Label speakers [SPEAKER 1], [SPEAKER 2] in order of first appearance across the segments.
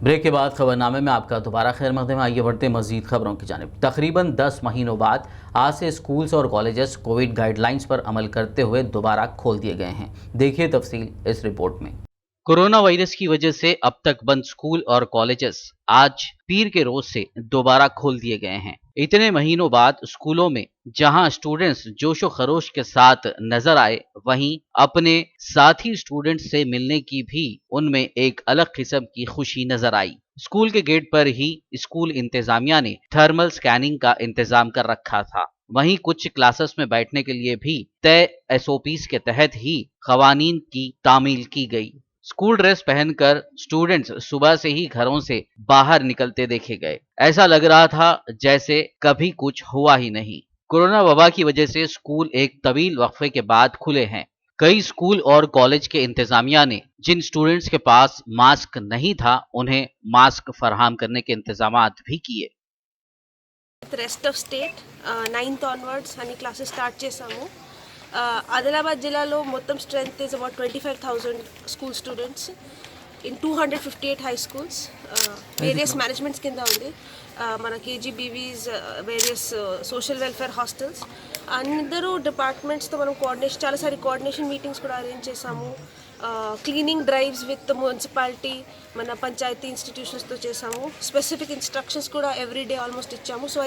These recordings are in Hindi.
[SPEAKER 1] ब्रेक के बाद खबरनामे में आपका दोबारा खैर मकदम है। आइए बढ़ते मजीद खबरों की जानिब। तकरीबन 10 महीनों बाद आज से स्कूल्स और कॉलेजेस कोविड गाइडलाइंस पर अमल करते हुए दोबारा खोल दिए गए हैं। देखिए तफसील इस रिपोर्ट में। कोरोना वायरस की वजह से अब तक बंद स्कूल और कॉलेजेस आज पीर के रोज से दोबारा खोल दिए गए हैं। इतने महीनों बाद स्कूलों में जहां स्टूडेंट्स जोशो खरोश के साथ नजर आए, वहीं अपने साथी स्टूडेंट्स से मिलने की भी उनमें एक अलग किस्म की खुशी नजर आई। स्कूल के गेट पर ही स्कूल इंतजामिया ने थर्मल स्कैनिंग का इंतजाम कर रखा था। वहीं कुछ क्लासेस में बैठने के लिए भी तय एसओपीज के तहत ही कवानीन की तामील की गई। स्कूल ड्रेस पहनकर स्टूडेंट्स सुबह से ही घरों से बाहर निकलते देखे गए। ऐसा लग रहा था जैसे कभी कुछ हुआ ही नहीं। कोरोना वबा की वजह से स्कूल एक तवील वक्फे के बाद खुले हैं। कई स्कूल और कॉलेज के इंतजामिया ने जिन स्टूडेंट्स के पास मास्क नहीं था, उन्हें मास्क फराहम करने के इंतजामात भी किए।
[SPEAKER 2] Rest of state 9th onwards అన్ని క్లాసెస్ స్టార్ట్ చేసాము. ఆదిలాబాద్ జిల్లాలో మొత్తం strength is about 25,000 school students in 258 high schools. Various managements కింద ఉంది. మన KGBVs, various social welfare hostels, అందరూ డిపార్ట్మెంట్స్తో మనం చాలాసారి కోఆర్డినేషన్ మీటింగ్స్ కూడా అరేంజ్ చేసాము. క్లీనింగ్ డ్రైవ్స్ విత్ మున్సిపాలిటీ, మన పంచాయతీ ఇన్స్టిట్యూషన్స్తో చేసాము. స్పెసిఫిక్ ఇన్స్ట్రక్షన్స్ కూడా ఎవ్రీడే ఆల్మోస్ట్ ఇచ్చాము. So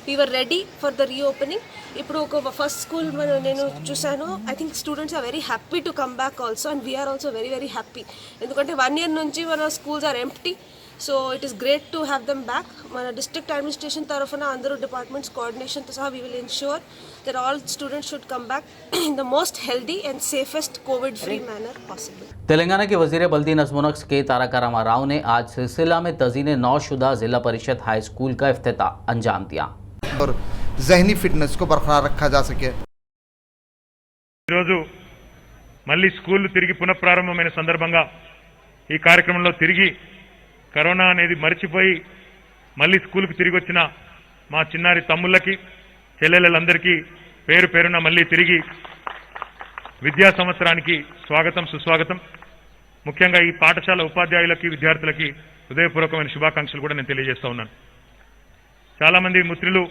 [SPEAKER 2] we were ready for the reopening. ఇప్పుడు ఒక ఫస్ట్ స్కూల్ నేను చూశాను. I think students are very happy to come back also, and we are also very very happy. ఎందుకంటే 1 year నుంచి మన schools are empty. So it is great to have them back. మన డిస్ట్రిక్ట్ అడ్మినిస్ట్రేషన్ తరఫున అందరూ డిపార్ట్మెంట్స్ కోఆర్డినేషన్తో సహా we will ensure that all students should come back in the most healthy and safest COVID free manner possible.
[SPEAKER 1] Telangana के वजीर बल्दी नज़्म-ओ-नक्श के तारका रामा राव ने आज सिलसिला में तज़ीन नौशुदा जिला परिषद हाई स्कूल का इफ्तिताह अंजाम दिया
[SPEAKER 3] और जहनी फिटनेस को बरकरार रखा जा सके।
[SPEAKER 4] మళ్ళీ స్కూల్ తిరిగి పునఃప్రారంభమైన సందర్భంగా ఈ కార్యక్రమంలో తిరిగి కరోనా అనేది మర్చిపోయి మళ్ళీ స్కూల్కి తిరిగి వచ్చిన మా చిన్నారి తమ్ముళ్ళకి, చెల్లెళ్ళందరికీ పేరు పేరున మళ్ళీ తిరిగి విద్యా సంవత్సరానికి స్వాగతం, సుస్వాగతం. ముఖ్యంగా ఈ పాఠశాల ఉపాధ్యాయులకి, విద్యార్థులకి హృదయపూర్వకమైన శుభాకాంక్షలు కూడా నేను తెలియజేస్తా ఉన్నాను. చాలామంది మిత్రులు,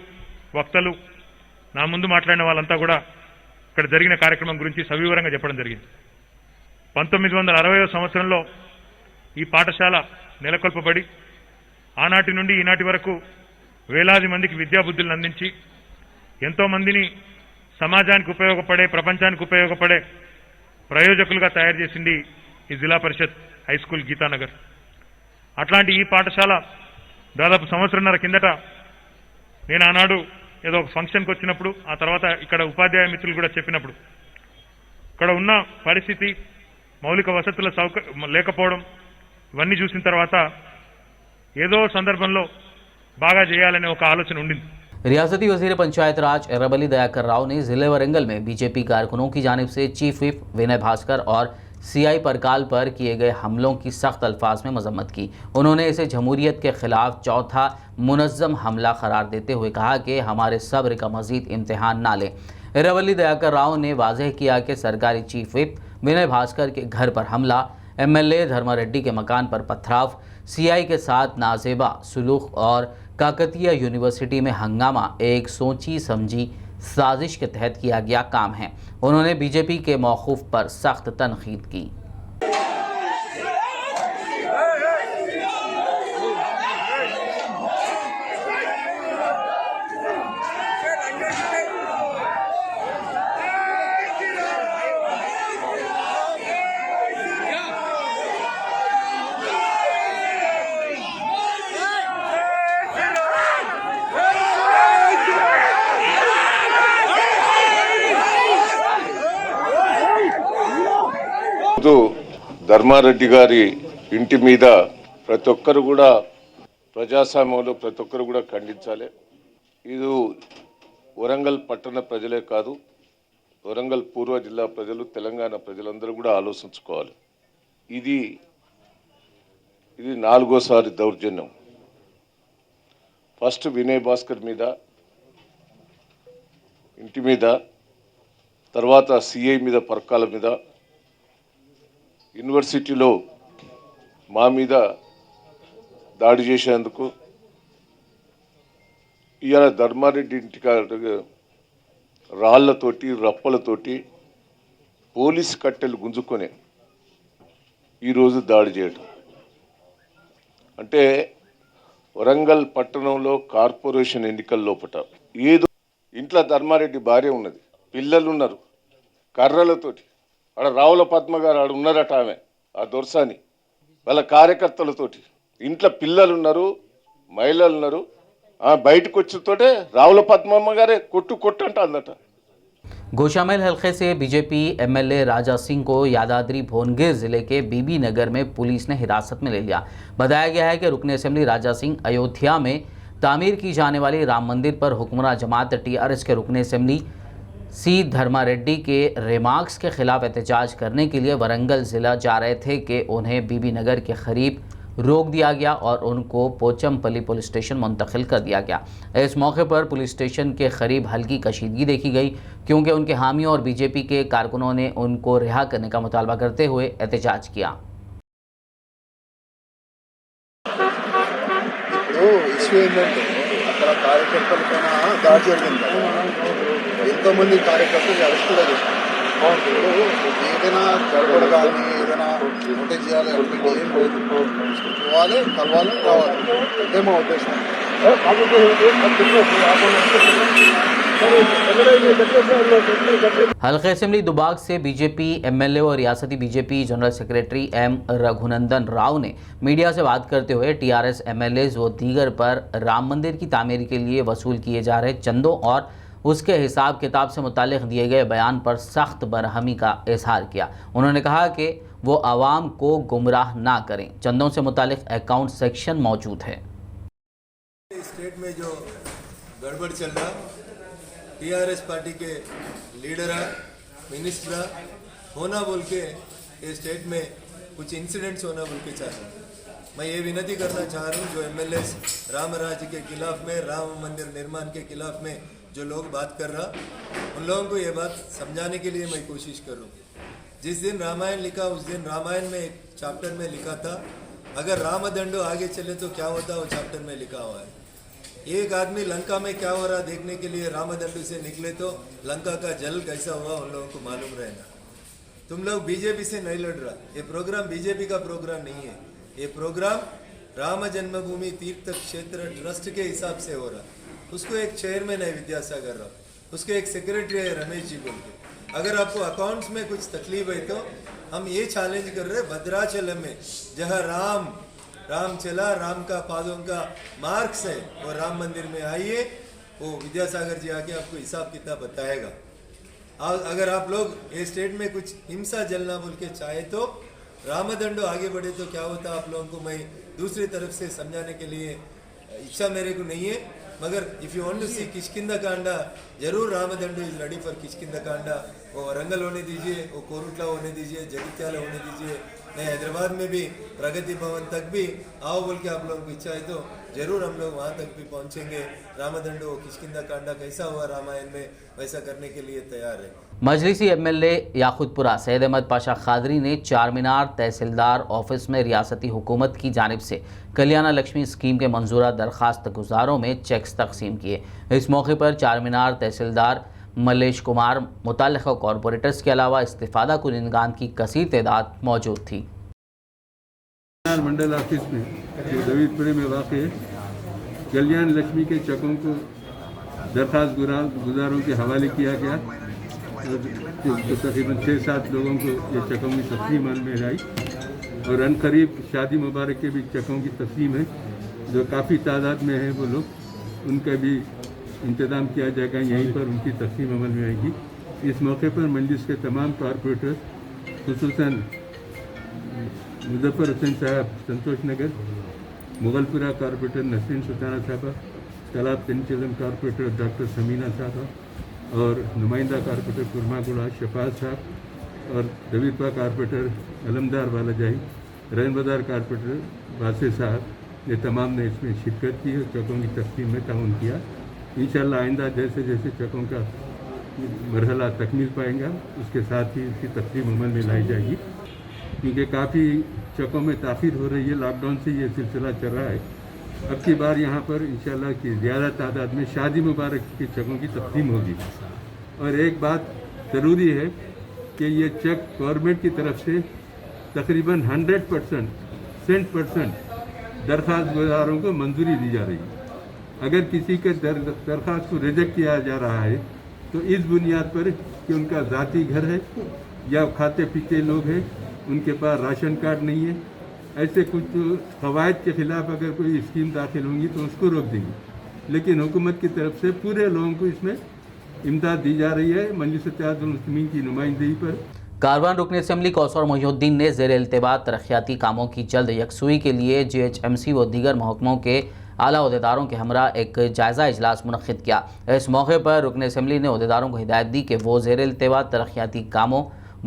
[SPEAKER 4] వక్తలు నా ముందు మాట్లాడిన వాళ్ళంతా కూడా ఇక్కడ జరిగిన కార్యక్రమం గురించి సవివరంగా చెప్పడం జరిగింది. 1960వ సంవత్సరంలో ఈ పాఠశాల నెలకొల్పబడి ఆనాటి నుండి ఈనాటి వరకు వేలాది మందికి విద్యాబుద్ధులను అందించి ఎంతో మందిని సమాజానికి ఉపయోగపడే, ప్రపంచానికి ఉపయోగపడే ప్రయోజకులుగా తయారు చేసింది ఈ జిల్లా పరిషత్ హై స్కూల్ గీతానగర్. అట్లాంటి ఈ పాఠశాల దాదాపు సంవత్సరంన్నర కిందట నేను ఆనాడు ఏదో ఒక ఫంక్షన్కి వచ్చినప్పుడు, ఆ తర్వాత ఇక్కడ ఉపాధ్యాయ మిత్రులు కూడా చెప్పినప్పుడు, ఇక్కడ ఉన్న పరిస్థితి, మౌలిక వసతుల లేకపోవడం, ఇవన్నీ చూసిన తర్వాత ఏదో సందర్భంలో బాగా చేయాలనే ఒక ఆలోచన ఉండింది.
[SPEAKER 1] रियासती वजीर पंचायत राज एराबली दयाकर राव ने जिले वरंगल में बीजेपी कारकुनों की जानिब से चीफ विप विनय भास्कर और सीआई परकाल पर किए गए हमलों की सख्त अल्फाज में मजम्मत की। उन्होंने इसे जमहूरियत के खिलाफ चौथा मुनज़्ज़म हमला करार देते हुए कहा कि हमारे सब्र का मजीद इम्तहान ना लें। एराबली दयाकर राव ने वाजह किया कि सरकारी चीफ विप विनय भास्कर के घर पर हमला, MLA धर्मारेड्डी के मकान पर पथराव, सीआई के साथ नाजेबा सुलूक और काकतीय यूनिवर्सिटी में हंगामा एक सोची समझी साजिश के तहत किया गया काम है। उन्होंने बीजेपी के मौक़ूफ़ पर सख्त तनक़ीद की।
[SPEAKER 5] ధర్మారెడ్డి గారి ఇంటి మీద ప్రతి ఒక్కరు కూడా ప్రజాస్వామ్యంలో ప్రతి ఒక్కరు కూడా ఖండించాలి. ఇది వరంగల్ పట్టణ ప్రజలే కాదు, వరంగల్ పూర్వ జిల్లా ప్రజలు, తెలంగాణ ప్రజలందరూ కూడా ఆలోచించుకోవాలి. ఇది 4వసారి దౌర్జన్యం. ఫస్ట్ వినయ్ భాస్కర్ మీద, ఇంటి మీద, తర్వాత సిఐ మీద, పర్కాల మీద, యూనివర్సిటీలో మా మీద దాడి చేసేందుకు ఇవాళ ధర్మారెడ్డి ఇంటికాడ రాళ్లతోటి రప్పలతోటి పోలీస్ కట్టెలు గుంజుకొని ఈరోజు దాడి చేయడం అంటే వరంగల్ పట్టణంలో కార్పొరేషన్ ఎన్నికల లోపట ఏదో ఇంట్లో ధర్మారెడ్డి భార్య ఉన్నది, పిల్లలు ఉన్నారు, కర్రలతోటి ఆడ రావుల పద్మ గారు ఆడ ఉన్నారట, ఆమె ఆ దొరసాని వాళ్ళ కార్యకర్తలతోటి ఇంట్లో పిల్లలు ఉన్నారు, మహిళలు ఉన్నారు, బయటకు వచ్చితోటే రావుల పద్మమ్మ గారే కొట్టు అంట అందట।
[SPEAKER 1] गोशामेल हल्के से बीजेपी एमएलए राजा सिंह को यादाद्री भुवनगिर जिले के बीबी नगर में पुलिस ने हिरासत में ले लिया। बताया गया है कि रुकन असेंबली राजा सिंह अयोध्या में तामीर की जाने वाली राम मंदिर पर हुक्मरान जमात टीआरएस के रुकन असेंबली सी धर्मारेड्डी के रिमार्क्स के खिलाफ एहतजाज करने के लिए वरंगल ज़िला जा रहे थे कि उन्हें बीबी नगर के करीब रोक दिया गया और उनको पोचमपल्ली पुलिस स्टेशन मुंतकिल कर दिया गया। इस मौके पर पुलिस स्टेशन के करीब हल्की कशीदगी देखी गई क्योंकि उनके हामियों और बीजेपी के कारकुनों ने उनको रिहा करने का मुतालबा करते हुए एहतजाज किया।
[SPEAKER 6] ఇష్యూ ఏంటంటే అక్కడ కార్యకర్తల పైన దాడి జరిగింది, ఎంతోమంది కార్యకర్తలు అరెస్ట్ కూడా చేశారు। ఏదైనా గడబడ కానీ ఏదైనా నోటీస్ చేయాలి అనుకుంటే ఏం లేదు, పోవాలి, కలవాలి, రావాలి, అదే మా ఉద్దేశం।
[SPEAKER 1] हल्के असेंबली दुबाग से बीजेपी एमएलए और रियासती BJP general secretary M Raghunandan Rao ने मीडिया से बात करते हुए टीआरएस एमएलए व दीगर पर राम मंदिर की तामीर के लिए वसूल किए जा रहे चंदों और उसके हिसाब किताब से मुतालिक दिए गए बयान पर सख्त बरहमी का इजहार किया। उन्होंने कहा कि वो आवाम को गुमराह ना करें। चंदों से मुतालिक अकाउंट सेक्शन मौजूद है।
[SPEAKER 6] स्टेट में जो गड़बड़ चल रहा, टीआरएस पार्टी के लीडर मिनिस्टर होना बोल के ये स्टेट में कुछ इंसिडेंट्स होना बोल के चाह रहा हूँ। मैं ये विनती करना चाह रहा हूँ जो एमएलए राम राज्य के खिलाफ में, राम मंदिर निर्माण के खिलाफ में जो लोग बात कर रहा, उन लोगों को ये बात समझाने के लिए मैं कोशिश करूँ। जिस दिन रामायण लिखा उस दिन रामायण में एक चैप्टर में लिखा था अगर रामदंडो आगे चले तो क्या होता, वो चैप्टर में लिखा हुआ है। एक आदमी लंका में क्या हो रहा देखने के लिए रामदंडो से निकले तो लंका का जल कैसा हुआ उन लोगों को मालूम रहना। तुम लोग बीजेपी से नहीं लड़ रहा, ये प्रोग्राम बीजेपी का प्रोग्राम नहीं है, ये प्रोग्राम राम जन्मभूमि तीर्थ क्षेत्र ट्रस्ट के हिसाब से हो रहा। उसको एक चेयरमैन है विद्यासागर राव, उसके एक सेक्रेटरी है रमेश जी बोल के। अगर आपको अकाउंट्स में कुछ तकलीफ है तो हम ये चैलेंज कर रहे हैं भद्राचलम में जहाँ राम चला, राम का पादों का मार्क्स है, वो राम मंदिर में आइए, वो विद्यासागर जी आके आपको हिसाब किताब बताएगा। अगर आप लोग ये स्टेट में कुछ हिंसा जलना बोल के चाहे तो रामदंडो आगे बढ़े तो क्या होता आप लोगों को मैं दूसरी तरफ से समझाने के लिए इच्छा मेरे को नहीं है। मगर if you want to see Kishkindha Kanda, जरूर रामदंडो is ready for Kishkindha Kanda. वो वरंगल होने दीजिए, वो कोरुटला होने दीजिए, जगित्याला होने दीजिए, नहीं हैदराबाद में भी प्रगति भवन तक भी आओ बोल के आप लोगों को इच्छा है तो जरूर हम लोग वहाँ तक भी पहुँचेंगे। रामदंडो किष्किंधा कांडा कैसा हुआ रामायण में वैसा करने के लिए तैयार है।
[SPEAKER 1] मजलिसी एमएलए याकुतपुरा सैयद अहमद पाशा खादरी ने चारमीनार तहसीलदार ऑफिस में रियासती हुकूमत की जानिब से कल्याणा लक्ष्मी स्कीम के मंजूरा दरखास्त गुजारों में चेक्स तकसीम किए। इस मौके पर चारमीनार तहसीलदार मलेश कुमार, मुतल्लिका कॉरपोरेटर्स के अलावा इस्तिफादा कुनिंदगान की कसीर तादाद मौजूद थी।
[SPEAKER 7] मंडल ऑफिस में जो दवीदपुरे में वाक़ कल्याण लक्ष्मी के चकों को दरखास्त गुजारों के हवाले किया गया तो तकरीबन 6-7 लोगों को ये चकों की तस्लीम में आई और अनकरीब शादी मुबारक के भी चकों की तस्लीम है जो काफ़ी तादाद में है। वो लोग उनका भी इंतज़ाम किया जाएगा, यहीं पर उनकी तस्लीम अमल में आएगी। इस मौके पर मंजलिस के तमाम कारपोरेटर खुसूसन मुजफ्फर हुसैन साहब संतोष नगर, मुगलपुरा कारपोरेटर नसरीन सुल्ताना साहबा, तालाब तंचलम कारपोरेटर डॉक्टर समीना साहबा और नुमाइंदा कारपोरेटर कुरमागुड़ा शफाज साहब और दवीदपुरा कारपोरेटर अलमदार वालाजाई, रैन बाजार कारपोरेटर वासे साहब, ये तमाम ने इसमें शिरकत की और चकों की तस्लीम में ताउन किया। इंशाअल्लाह आइंदा जैसे जैसे चकों का मरहला तकमील पाएंगा उसके साथ ही इसकी तस्लीम अमल में लाई जाएगी क्योंकि काफ़ी चकों में ताख़ीर हो रही है। लॉकडाउन से ये सिलसिला चल रहा है। अब की बार यहाँ पर इंशाल्लाह की ज़्यादा तादाद में शादी मुबारक के चकों की तक़सीम होगी। और एक बात ज़रूरी है कि ये चेक गवर्नमेंट की तरफ से तकरीबन 100% दरख्वास्त गुजारों को मंजूरी दी जा रही है। अगर किसी के दरख्वास्त को रिजेक्ट किया जा रहा है तो इस बुनियाद पर कि उनका ज़ाती घर है या खाते पीते लोग हैं, उनके पास राशन कार्ड नहीं है, ऐसे कुछ क़वायद के ख़िलाफ़ अगर कोई स्कीम दाखिल होंगी तो उसको रोक देंगे। लेकिन हुकूमत की तरफ से पूरे लोगों को इसमें इमदाद दी जा रही है मजलिस इत्तेहादुल मुस्लिमीन की नुमाइंदगी पर।
[SPEAKER 1] कारवान रुकन असेंबली कौसर मोहिउद्दीन ने ज़ेर इल्तिबात तरक्याती कामों की जल्द यकसुई के लिए GHMC व दीगर महकमों के आला अहदेदारों के हमरा एक जायज़ा इजलास मुनक़्क़िद किया। इस मौके पर रुकन असेंबली ने अहदेदारों को हिदायत दी कि वो ज़ेर इल्तिबात तरक्याती कामों,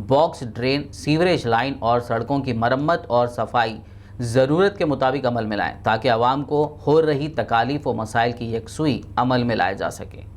[SPEAKER 1] बॉक्स ड्रेन, सीवरेज लाइन और सड़कों की मरम्मत और सफाई ज़रूरत के मुताबिक अमल में लाएँ ताकि आवाम को हो रही तकालीफ व मसाइल की यकसुई अमल में लाया जा सके।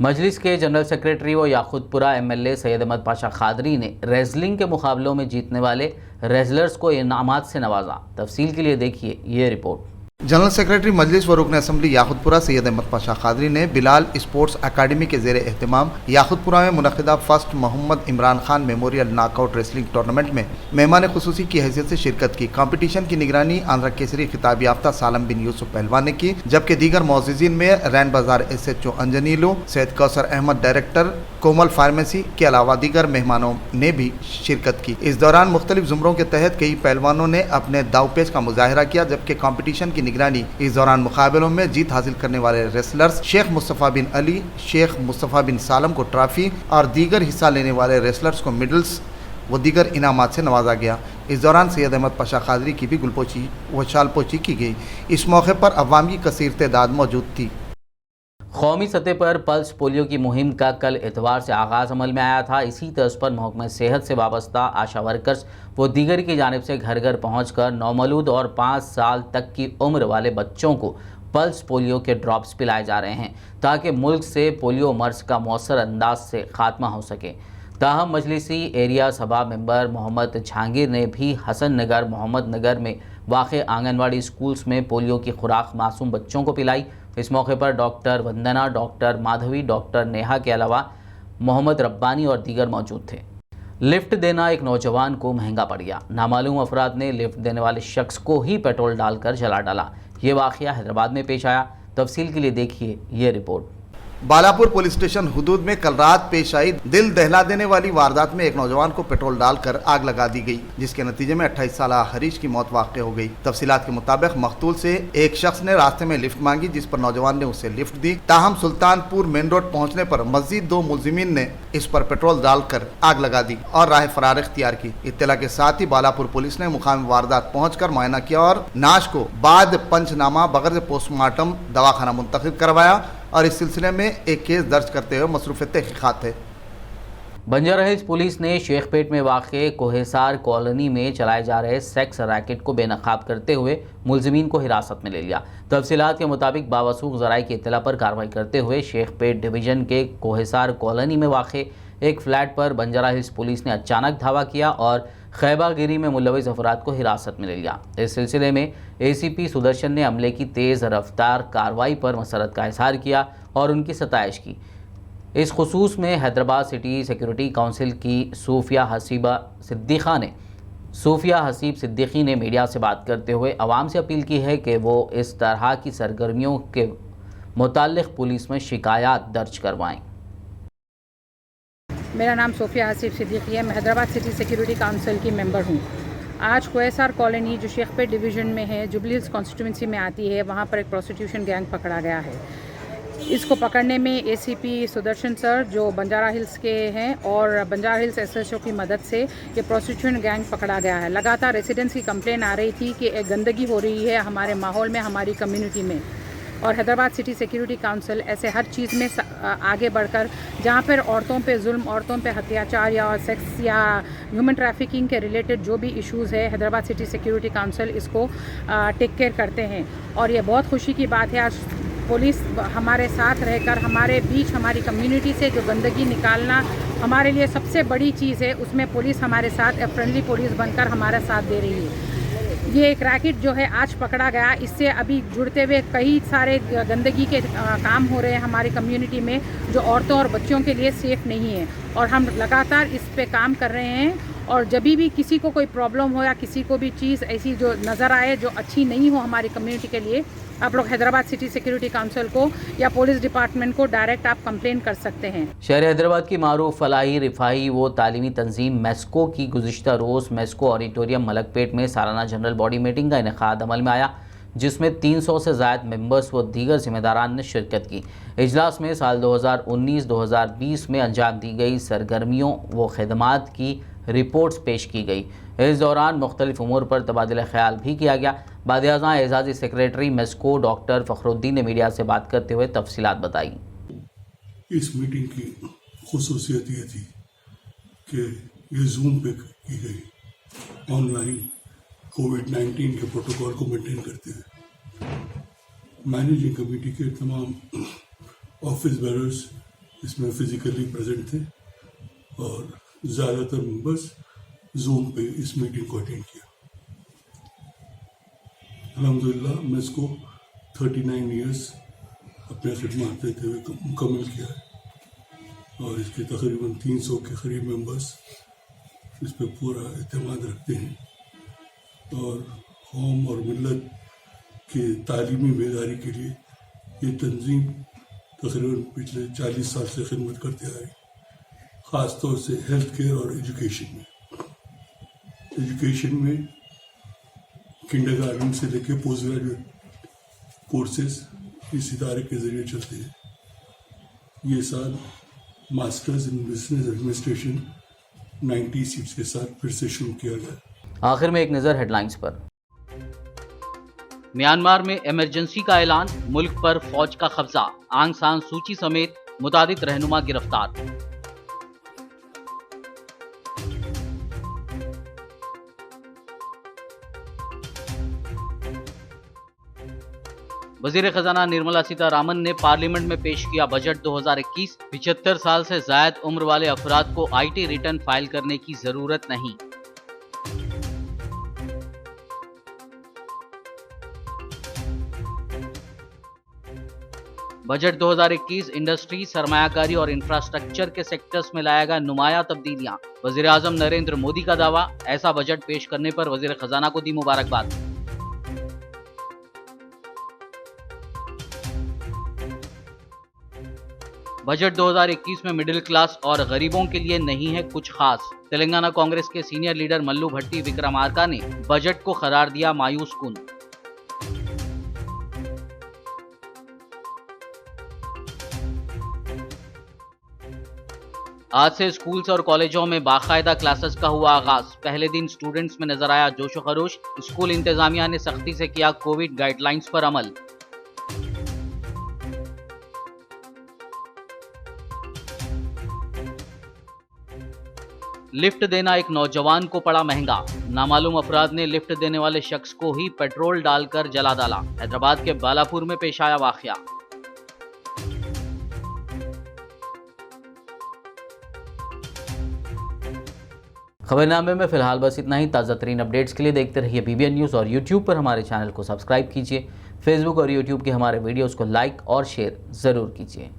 [SPEAKER 1] मजलिस के जनरल सेक्रेटरी व याखुतपुरा MLA सैयद अहमद पाशा खादरी ने रेसलिंग के मुकाबलों में जीतने वाले रेसलर्स को इनामात से नवाजा। तफसील के लिए देखिए ये रिपोर्ट।
[SPEAKER 3] जनरल सेक्रेटरी मजलिस व रुकन असम्बली याखुतपुरा सैयद अहमद पाशा खादरी ने बिलाल स्पोर्ट्स अकादमी के ज़ेर एहतमाम याखुतपुरा में मुनक़िदा first Mohammed Imran Khan memorial knockout wrestling tournament में मेहमान खुसूसी की हैसियत से शिरकत की। कंपटीशन की निगरानी आंध्रा केसरी खिताब याफ्ता सालम बिन यूसुफ पहलवान ने की, जबकि दीगर मौज़िज़ीन में रैन बाजार SHO अंजनीलो, सैयद कौसर अहमद डायरेक्टर कोमल फार्मेसी के अलावा दीगर मेहमानों ने भी शिरकत की। इस दौरान मुख्तलिफ ज़ुमरों के तहत कई पहलवानों ने अपने दावपेच का मुजाहिरा किया, जबकि कंपटीशन की निगरानी इस दौरान मुकाबलों में जीत हासिल करने वाले रेसलर्स शेख मुस्तफ़ा बिन अली, शेख मुस्तफ़ा बिन सालम को ट्रॉफी और दीगर हिस्सा लेने वाले रेसलर्स को मेडल्स व दीगर इनामात से नवाजा गया। इस दौरान सैयद अहमद पाशा खादरी की भी गुलपोची व शालपोची की गई। इस मौके पर अवाम की कसीर तादाद मौजूद थी।
[SPEAKER 1] कौमी सतह पर पल्स पोलियो की मुहिम का कल इतवार से आगाज़ अमल में आया था। इसी तर्ज पर महकमा सेहत से वाबस्ता आशा वर्कर्स व दीगर की जानिब से घर घर पहुँच कर नौमौलूद और 5 साल तक की उम्र वाले बच्चों को पल्स पोलियो के ड्रॉप्स पिलाए जा रहे हैं ताकि मुल्क से पोलियो मर्ज का मौसर अंदाज से खात्मा हो सके। ताहम मजलिसी एरिया सभा मेंबर मोहम्मद जहांगीर ने भी हसन नगर मोहम्मद नगर में वाक़े आंगनवाड़ी स्कूल्स में पोलियो की खुराक मासूम बच्चों को पिलाई। इस मौके पर डॉक्टर वंदना, डॉक्टर माधवी, डॉक्टर नेहा के अलावा मोहम्मद रब्बानी और दीगर मौजूद थे। लिफ्ट देना एक नौजवान को महंगा पड़ गया। नामालूम अफराद ने लिफ्ट देने वाले शख्स को ही पेट्रोल डालकर जला डाला। ये वाक़या हैदराबाद में पेश आया। तफसील के लिए देखिए ये रिपोर्ट।
[SPEAKER 3] बालापुर पुलिस स्टेशन हुदूद में कल रात पेश आई दिल दहला देने वाली वारदात में एक नौजवान को पेट्रोल डालकर आग लगा दी गई, जिसके नतीजे में 28 साल हरीश की मौत वाक़ हो गई। तफसीलात के मुताबिक मकतूल से एक शख्स ने रास्ते में लिफ्ट मांगी, जिस पर नौजवान ने उसे लिफ्ट दी। ताहम सुल्तानपुर मेन रोड पहुँचने पर मजीद 2 मुलजिमीन ने इस पर पेट्रोल डालकर आग लगा दी और राह फरार इख्तियार की। इत्तला के साथ ही बालापुर पुलिस ने मुकामी वारदात पहुँच कर मुआयना किया और नाश को बाद पंचनामा बगैर पोस्टमार्टम दवाखाना मुंतकिल करवाया और इस सिलसिले में एक केस दर्ज करते हुए मसरूफ़ तहक़ीक़ात है।
[SPEAKER 1] बंजारा हिल्स पुलिस ने शेखपेट में वाक़े कोहेसार कॉलोनी में चलाए जा रहे सेक्स रैकेट को बेनकाब करते हुए मुलजिमीन को हिरासत में ले लिया। तफसीलात के मुताबिक बावसूख ज़राए की इत्तला पर कार्रवाई करते हुए शेखपेट डिवीज़न के कोहेसार कॉलोनी में वाक़े एक फ्लैट पर बंजारा हिल्स पुलिस ने अचानक धावा किया और खैबागिरी में मुलविस अफराद को हिरासत में ले लिया। इस सिलसिले में ACP सुदर्शन ने अमले की तेज़ रफ्तार कार्रवाई पर मसरत का इजहार किया और उनकी सताइश की। इस खुसूस में हैदराबाद सिटी सिक्योरिटी काउंसिल की सूफिया हसीब सिद्दीकी ने मीडिया से बात करते हुए आवाम से अपील की है कि वो इस तरह की सरगर्मियों के मुताल्लिक़ पुलिस में शिकायत दर्ज करवाएं।
[SPEAKER 8] मेरा नाम सूफिया हसीब सिद्दीकी है। मैं हैदराबाद सिटी सिक्योरिटी काउंसिल की मेंबर हूँ। आज कोएसार कॉलोनी जो शेखपेट डिवीज़न में है, जुबली हिल्स कॉन्स्टिट्यूंसी में आती है, वहाँ पर एक प्रोस्टिट्यूशन गैंग पकड़ा गया है। इसको पकड़ने में ACP सुदर्शन सर जो बंजारा हिल्स के हैं और बंजारा हिल्स SHO की मदद से ये प्रोस्टिट्यूशन गैंग पकड़ा गया है। लगातार रेसिडेंट्स की कंप्लेन आ रही थी कि एक गंदगी हो रही है हमारे माहौल में, हमारी कम्युनिटी में, और हैदराबाद सिटी सिक्योरिटी काउंसिल ऐसे हर चीज़ में आगे बढ़कर जहाँ पर औरतों पे जुल्म, औरतों पे अत्याचार या सेक्स या ह्यूमन ट्रैफिकिंग के रिलेटेड जो भी इश्यूज़ है, हैदराबाद सिटी सिक्योरिटी काउंसिल इसको टेक केयर करते हैं। और ये बहुत खुशी की बात है, आज पुलिस हमारे साथ रहकर हमारे बीच हमारी कम्युनिटी से जो गंदगी निकालना हमारे लिए सबसे बड़ी चीज़ है। उसमें पुलिस हमारे साथ फ्रेंडली पुलिस बनकर हमारा साथ दे रही है। ये एक रैकेट जो है आज पकड़ा गया, इससे अभी जुड़ते हुए कई सारे गंदगी के काम हो रहे हैं हमारी कम्युनिटी में, जो औरतों और बच्चों के लिए सेफ़ नहीं है। और हम लगातार इस पे काम कर रहे हैं। और जब भी किसी को कोई प्रॉब्लम हो या किसी को भी चीज़ ऐसी जो नज़र आए जो अच्छी नहीं हो हमारी कम्युनिटी के लिए, आप लोग हैदराबाद सिटी सिक्योरिटी काउंसिल को या पुलिस डिपार्टमेंट को डायरेक्ट आप कंप्लेन कर सकते हैं।
[SPEAKER 1] शहर हैदराबाद की मारूफ फलाही रिफाही व तालीमी तंजीम मेस्को की गुज़िश्ता रोज़ मेस्को ऑडिटोरियम मलकपेट में सालाना जनरल बॉडी मीटिंग का इनेकाद अमल में आया, जिसमें 300 से ज़ायद मेंबर्स व दीगर जिम्मेदारान ने शिरकत की। इजलास में साल 2019-2020 में अंजाम दी गई सरगर्मियों व खदमात की रिपोर्ट्स पेश की गई। इस दौरान मुख्तलिफ उमूर पर तबादला ख्याल भी किया गया। बाद-ए-आज़ां एजाज़ी सेक्रेटरी मेस्को डॉक्टर फ़खरुद्दीन ने मीडिया से बात करते हुए तफसीलात बताई।
[SPEAKER 9] इस मीटिंग की खुसूसियत ये थी कि ये जूम पे की गई, ऑनलाइन कोविड-19 के प्रोटोकॉल को मेंटेन करते हुए। मैनेजिंग कमेटी के तमाम ऑफिस बेरर्स इसमें फिजिकली प्रेजेंट थे और ज़्यादातर मेंबर्स जूम पे इस मीटिंग को अटेंड किया। अल्हम्दुलिल्लाह मेस्को 39 इयर्स अपने खिदमत देते हुए मुकम्मल किया है और इसके तकरीबन 300 के करीब मेंबर्स इस पर पूरा एतमाद रखते हैं और कौम और मिल्लत के तालीमी बेदारी के लिए ये तंजीम तकरीबन पिछले 40 साल से खिदमत करते आ रही, ख़ास तौर से हेल्थ केयर और एजुकेशन में। एजुकेशन में किंडरगार्टन से लेके पोस्ट ग्रेजुएट कोर्सेज इस इदारे के ज़रिए चलते हैं। ये साल masters in business administration 90 seats के साथ फिर से शुरू किया गया।
[SPEAKER 1] आखिर में एक नज़र हेडलाइंस पर।
[SPEAKER 10] म्यांमार में इमरजेंसी का ऐलान, मुल्क पर फौज का कब्जा, आंग सान सूची समेत मुतादिद रहनुमा गिरफ्तार। वजीर खजाना निर्मला सीतारामन ने पार्लियामेंट में पेश किया बजट 2021। 75 साल से जायद उम्र वाले अफराद को IT रिटर्न फाइल करने की जरूरत नहीं। बजट 2021 इंडस्ट्री, सरमायाकारी और इंफ्रास्ट्रक्चर के सेक्टर्स में लाएगा नुमाया तब्दीलियां। वजीर आजम नरेंद्र मोदी का दावा, ऐसा बजट पेश करने पर वजीर खजाना को दी मुबारकबाद। बजट 2021 में मिडिल क्लास और गरीबों के लिए नहीं है कुछ खास। तेलंगाना कांग्रेस के सीनियर लीडर मल्लू भट्टी विक्रमार्का ने बजट को करार दिया मायूस कुन। आज से स्कूल्स और कॉलेजों में बाकायदा क्लासेस का हुआ आगाज। पहले दिन स्टूडेंट्स में नजर आया जोशो खरोश। स्कूल इंतजामिया ने सख्ती से किया कोविड गाइडलाइंस पर अमल। लिफ्ट देना एक नौजवान को पड़ा महंगा। नामालूम अफराद ने लिफ्ट देने वाले शख्स को ही पेट्रोल डालकर जला डाला। हैदराबाद के बालापुर में पेश आया वाकया।
[SPEAKER 1] खबरनामे में फिलहाल बस इतना ही। ताज़ा तरीन अपडेट्स के लिए देखते रहिए BBN न्यूज़ और YouTube पर हमारे चैनल को सब्सक्राइब कीजिए। फेसबुक और YouTube के हमारे वीडियोज़ को लाइक और शेयर ज़रूर कीजिए।